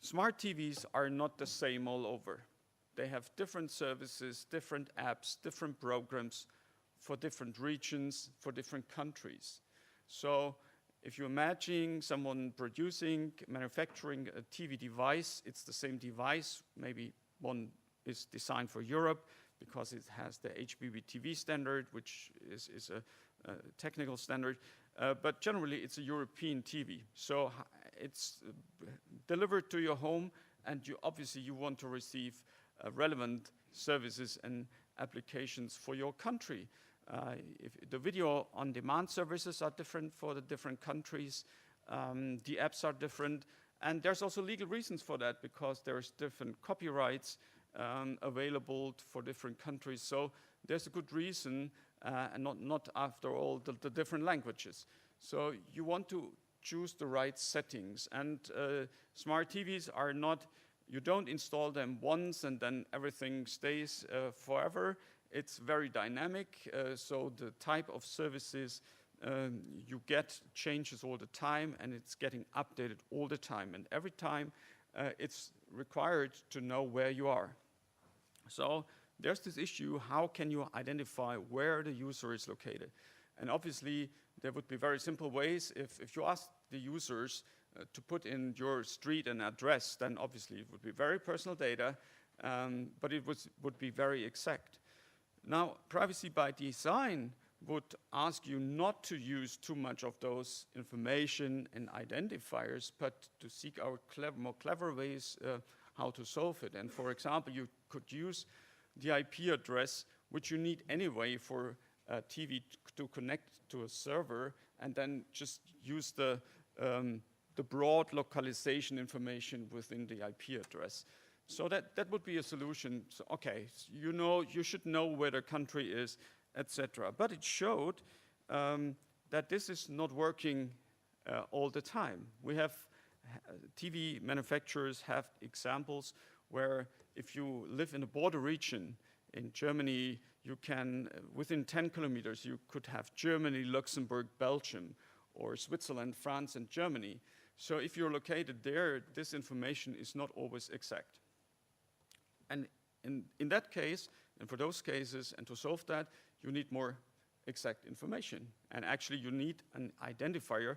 Smart TVs are not the same all over. They have different services, different apps, different programs for different regions, for different countries. So if you imagine someone manufacturing a TV device, it's the same device. Maybe one is designed for Europe because it has the HbbTV standard, which is a technical standard. But generally, it's a European TV. So it's delivered to your home, and obviously you want to receive relevant services and applications for your country. If the video on demand services are different for the different countries, the apps are different, and there's also legal reasons for that because there's different copyrights available for different countries. So there's a good reason, and not after all the different languages. So you want to choose the right settings, and smart TVs are not, you don't install them once and then everything stays forever. It's very dynamic, so the type of services you get changes all the time, and it's getting updated all the time. And every time it's required to know where you are. So there's this issue, how can you identify where the user is located? And obviously, there would be very simple ways. If you ask the users to put in your street and address, then obviously it would be very personal data, but it would be very exact. Now, privacy by design would ask you not to use too much of those information and identifiers, but to seek out more clever ways how to solve it. And for example, you could use the IP address, which you need anyway for a TV to connect to a server, and then just use the broad localization information within the IP address. So that would be a solution. So, okay, you should know where the country is, etc. But it showed that this is not working all the time. We have TV manufacturers have examples where if you live in a border region in Germany, you can, within 10 kilometers, you could have Germany, Luxembourg, Belgium, or Switzerland, France, and Germany. So if you're located there, this information is not always exact. And in that case, and for those cases, and to solve that, you need more exact information. And actually, you need an identifier,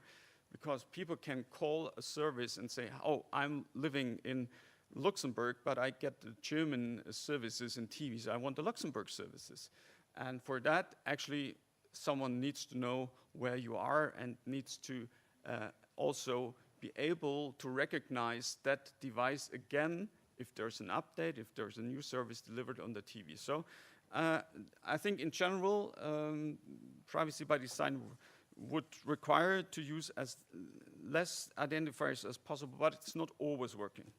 because people can call a service and say, oh, I'm living in Luxembourg, but I get the German services and TVs. I want the Luxembourg services. And for that, actually, someone needs to know where you are and needs to also be able to recognize that device again if there's an update, if there's a new service delivered on the TV. So I think in general, privacy by design would require to use as less identifiers as possible, but it's not always working.